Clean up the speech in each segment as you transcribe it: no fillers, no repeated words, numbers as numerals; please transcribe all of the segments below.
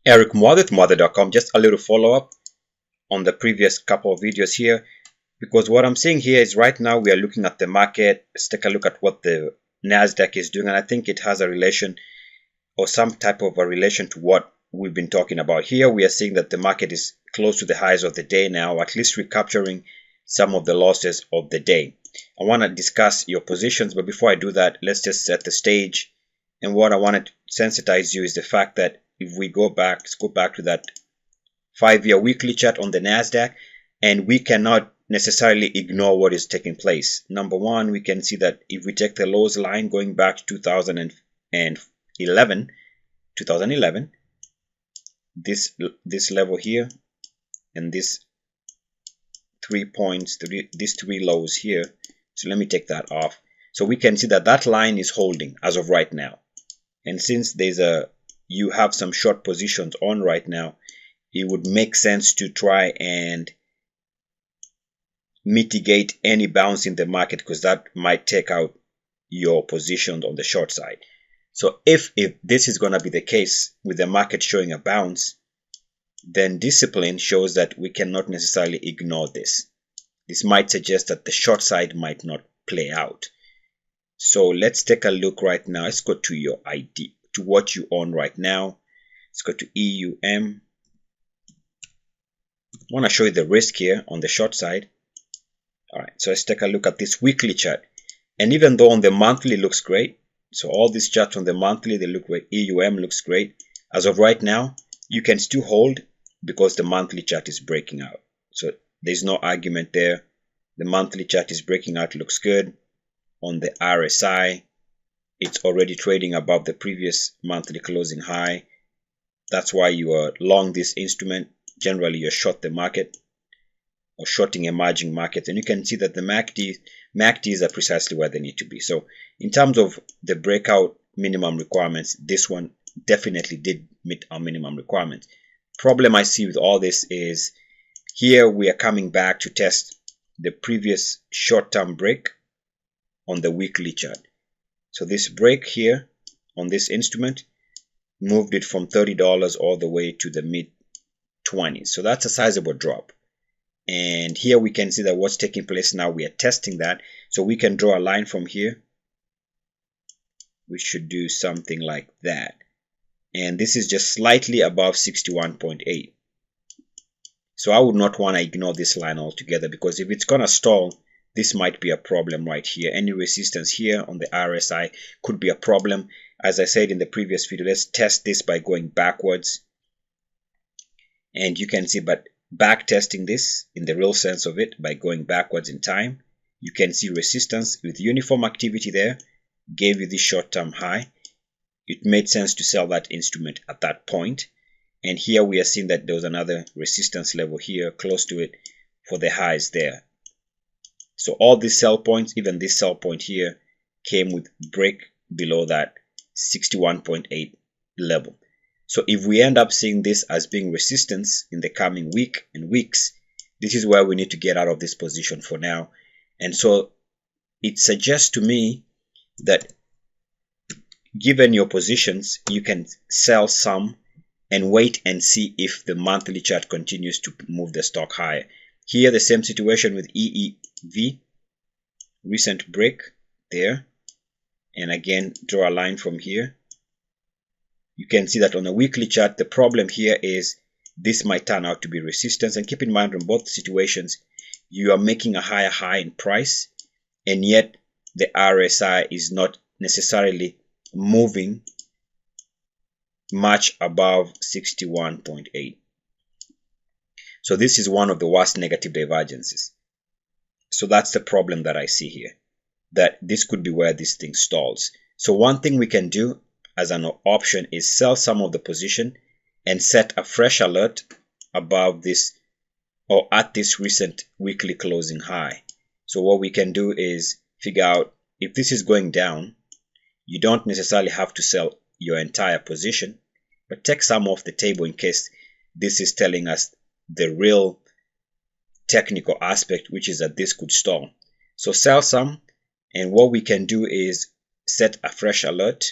Eric Muadit, Muadit.com. Just a little follow-up on the previous couple of videos here, because what I'm saying here is right now we are looking at the market. Let's take a look at what the NASDAQ is doing, and I think it has a relation or some type of a relation to what we've been talking about here. We are seeing that the market is close to the highs of the day now, at least recapturing some of the losses of the day. I want to discuss your positions, but before I do that, let's just set the stage. And what I want to sensitize you is the fact that if we go back, let's go back to that 5-year weekly chart on the NASDAQ, and we cannot necessarily ignore what is taking place. Number one, we can see that if we take the lows line going back to 2011, this level here, and this 3 points, these three lows here. So let me take that off. So we can see that that line is holding as of right now. And since you have some short positions on right now, it would make sense to try and mitigate any bounce in the market, because that might take out your positions on the short side. So if this is going to be the case with the market showing a bounce, then discipline shows that we cannot necessarily ignore this. This might suggest that the short side might not play out. So let's take a look right now. Let's go to your ID, to what you own right now. Let's go to EUM. I want to show you the risk here on the short side. All right, so let's take a look at this weekly chart. And even though on the monthly looks great, so all these charts on the monthly, they look great. EUM looks great. As of right now, you can still hold because the monthly chart is breaking out. So there's no argument there. The monthly chart is breaking out, looks good. On the RSI, it's already trading above the previous monthly closing high. That's why you are long this instrument. Generally, you're short the market or shorting emerging markets. And you can see that the MACDs are precisely where they need to be. So in terms of the breakout minimum requirements, this one definitely did meet our minimum requirements. Problem I see with all this is here we are coming back to test the previous short-term break on the weekly chart. So this break here on this instrument moved it from $30 all the way to the mid-20s. So that's a sizable drop. And here we can see that what's taking place now, we are testing that. So we can draw a line from here. We should do something like that. And this is just slightly above 61.8. So I would not want to ignore this line altogether, because if it's going to stall, this might be a problem right here. Any resistance here on the RSI could be a problem. As I said in the previous video, let's test this by going backwards. And you can see, but back testing this in the real sense of it, by going backwards in time, you can see resistance with uniform activity there, gave you this short-term high. It made sense to sell that instrument at that point. And here we are seeing that there was another resistance level here close to it for the highs there. So all these sell points, even this sell point here, came with break below that 61.8 level. So if we end up seeing this as being resistance in the coming week and weeks, this is where we need to get out of this position for now. And so it suggests to me that given your positions, you can sell some and wait and see if the monthly chart continues to move the stock higher. Here, the same situation with EEV, recent break there. And again, draw a line from here. You can see that on a weekly chart, the problem here is this might turn out to be resistance. And keep in mind, in both situations, you are making a higher high in price, and yet the RSI is not necessarily moving much above 61.8. So this is one of the worst negative divergences. So that's the problem that I see here, that this could be where this thing stalls. So one thing we can do as an option is sell some of the position and set a fresh alert above this or at this recent weekly closing high. So what we can do is figure out if this is going down, you don't necessarily have to sell your entire position, but take some off the table in case this is telling us the real technical aspect, which is that this could stall. So sell some, and what we can do is set a fresh alert,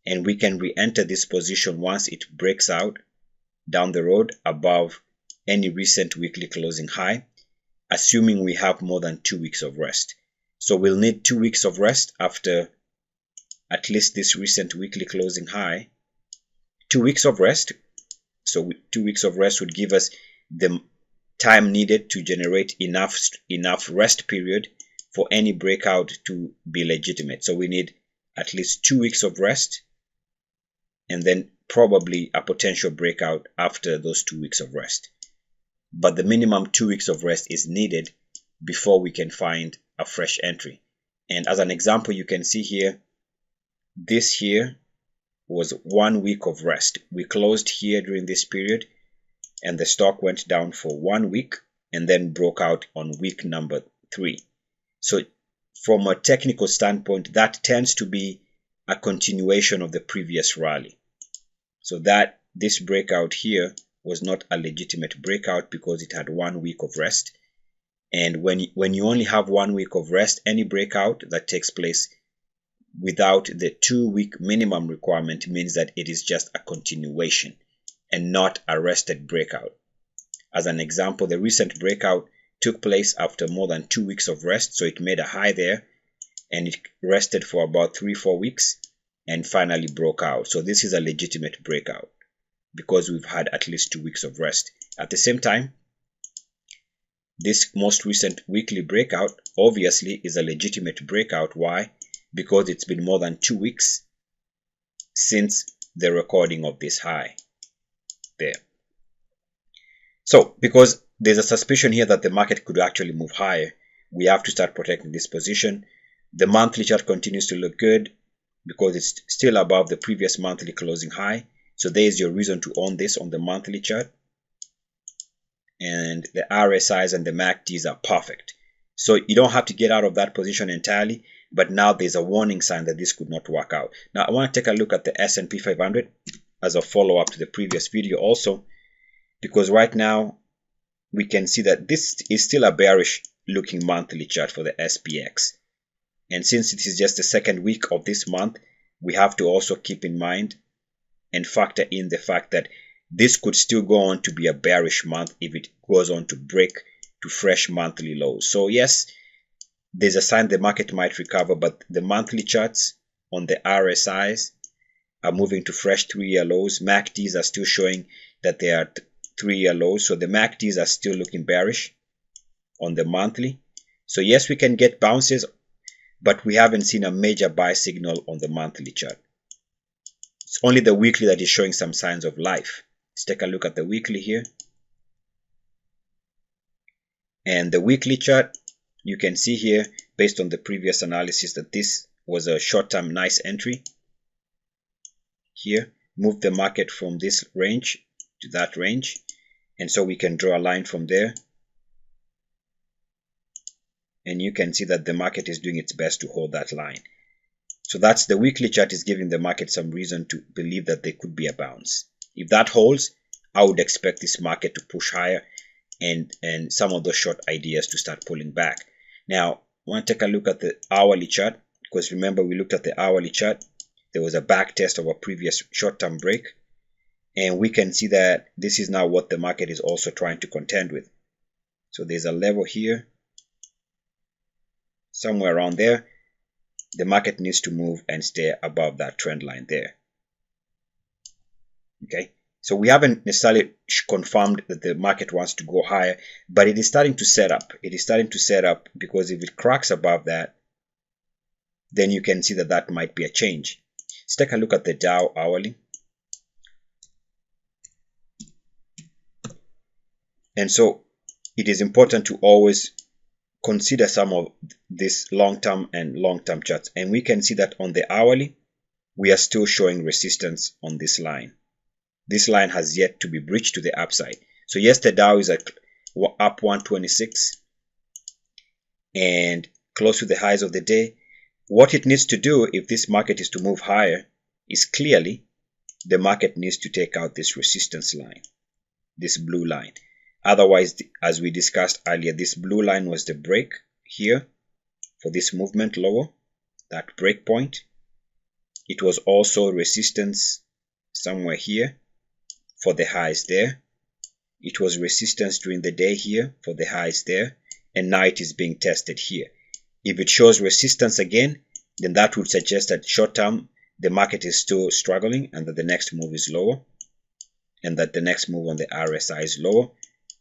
and we can re-enter this position once it breaks out down the road above any recent weekly closing high, assuming we have more than 2 weeks of rest. So we'll need 2 weeks of rest after at least this recent weekly closing high. 2 weeks of rest. So 2 weeks of rest would give us the time needed to generate enough rest period for any breakout to be legitimate. So we need at least 2 weeks of rest, and then probably a potential breakout after those 2 weeks of rest. But the minimum 2 weeks of rest is needed before we can find a fresh entry. And as an example, you can see here, this here was 1 week of rest. We closed here during this period, and the stock went down for 1 week and then broke out on week number 3. So from a technical standpoint, that tends to be a continuation of the previous rally. So that this breakout here was not a legitimate breakout because it had 1 week of rest. And when you only have 1 week of rest, any breakout that takes place without the 2 week minimum requirement means that it is just a continuation and not a rested breakout. As an example, the recent breakout took place after more than 2 weeks of rest, so it made a high there and it rested for about 3-4 weeks and finally broke out. So this is a legitimate breakout because we've had at least 2 weeks of rest. At the same time, this most recent weekly breakout obviously is a legitimate breakout. Why? Because it's been more than 2 weeks since the recording of this high there. So because there's a suspicion here that the market could actually move higher, we have to start protecting this position. The monthly chart continues to look good because it's still above the previous monthly closing high. So there is your reason to own this on the monthly chart. And the RSIs and the MACDs are perfect. So you don't have to get out of that position entirely, but now there's a warning sign that this could not work out. Now I want to take a look at the S&P 500 as a follow-up to the previous video also, because right now we can see that this is still a bearish looking monthly chart for the SPX. And since it is just the second week of this month, we have to also keep in mind and factor in the fact that this could still go on to be a bearish month if it goes on to break to fresh monthly lows. So yes, there's a sign the market might recover, but the monthly charts on the RSIs are moving to fresh 3-year lows. MACDs are still showing that they are 3-year lows. So the MACDs are still looking bearish on the monthly. So yes, we can get bounces, but we haven't seen a major buy signal on the monthly chart. It's only the weekly that is showing some signs of life. Let's take a look at the weekly here. And the weekly chart, you can see here, based on the previous analysis, that this was a short-term nice entry. Here, move the market from this range to that range. And so we can draw a line from there. And you can see that the market is doing its best to hold that line. So that's the weekly chart is giving the market some reason to believe that there could be a bounce. If that holds, I would expect this market to push higher and some of those short ideas to start pulling back. Now, I want to take a look at the hourly chart, because remember we looked at the hourly chart. There was a back test of a previous short-term break. And we can see that this is now what the market is also trying to contend with. So there's a level here, somewhere around there. The market needs to move and stay above that trend line there. Okay, so we haven't necessarily confirmed that the market wants to go higher, but it is starting to set up. It is starting to set up because if it cracks above that, then you can see that that might be a change. Let's take a look at the Dow hourly. And so it is important to always consider some of these long-term and long-term charts. And we can see that on the hourly, we are still showing resistance on this line. This line has yet to be breached to the upside. So yes, the Dow is up 126 and close to the highs of the day. What it needs to do if this market is to move higher is clearly the market needs to take out this resistance line, this blue line. Otherwise, as we discussed earlier, this blue line was the break here for this movement lower, that break point. It was also resistance somewhere here for the highs there. It was resistance during the day here for the highs there, and now it is being tested here. If it shows resistance again, then that would suggest that short term the market is still struggling and that the next move is lower, and that the next move on the RSI is lower.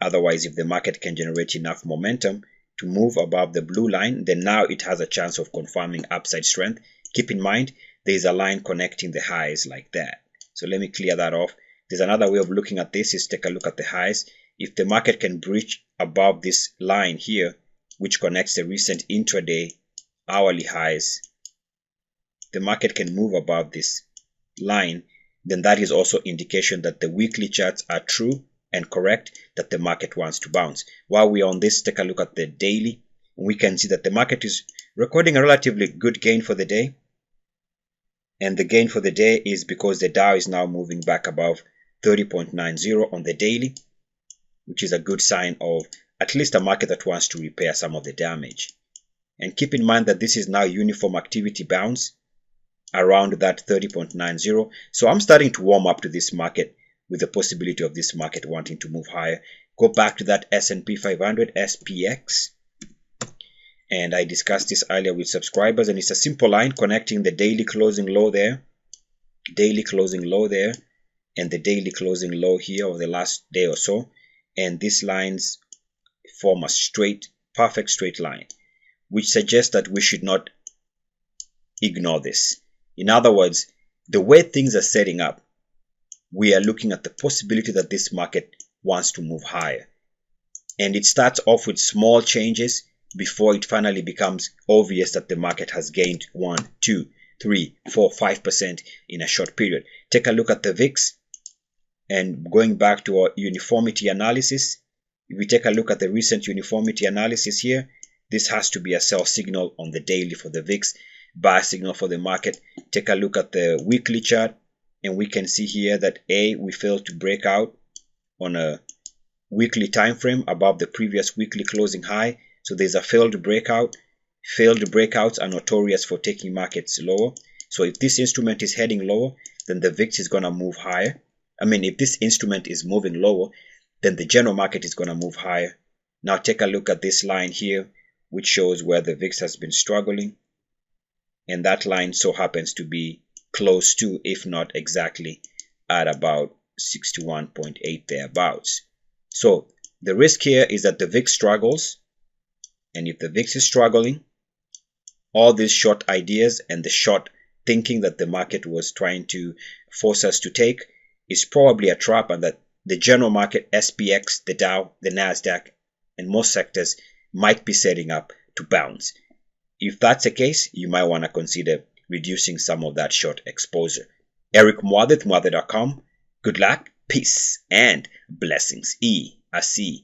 Otherwise, if the market can generate enough momentum to move above the blue line, then now it has a chance of confirming upside strength. Keep in mind, there is a line connecting the highs like that. So let me clear that off. There's another way of looking at this is take a look at the highs. If the market can breach above this line here, which connects the recent intraday hourly highs, the market can move above this line, then that is also indication that the weekly charts are true and correct, that the market wants to bounce. While we're on this, take a look at the daily. We can see that the market is recording a relatively good gain for the day. And the gain for the day is because the Dow is now moving back above 30.90 on the daily, which is a good sign of at least a market that wants to repair some of the damage. And keep in mind that this is now uniform activity bounce around that 30.90. So I'm starting to warm up to this market with the possibility of this market wanting to move higher. Go back to that S&P 500 SPX. And I discussed this earlier with subscribers, and it's a simple line connecting the daily closing low there, daily closing low there, and the daily closing low here of the last day or so. And these lines form a straight, perfect straight line, which suggests that we should not ignore this. In other words, the way things are setting up, we are looking at the possibility that this market wants to move higher. And it starts off with small changes before it finally becomes obvious that the market has gained 1, 2, 3, 4, 5% in a short period. Take a look at the VIX, and going back to our uniformity analysis, if we take a look at the recent uniformity analysis here, this has to be a sell signal on the daily for the VIX, buy signal for the market. Take a look at the weekly chart, and we can see here that we failed to break out on a weekly time frame above the previous weekly closing high. So there's a failed breakout. Failed breakouts are notorious for taking markets lower. So if this instrument is heading lower, then the VIX is going to move higher. I mean, if this instrument is moving lower, then the general market is going to move higher. Now take a look at this line here, which shows where the VIX has been struggling. And that line so happens to be close to, if not exactly, at about 61.8 thereabouts. So the risk here is that the VIX struggles. And if the VIX is struggling, all these short ideas and the short thinking that the market was trying to force us to take is probably a trap, and that the general market, SPX, the Dow, the NASDAQ, and most sectors might be setting up to bounce. If that's the case, you might want to consider reducing some of that short exposure. Eric Mwadith, Mwadith.com. Good luck, peace, and blessings. EACS.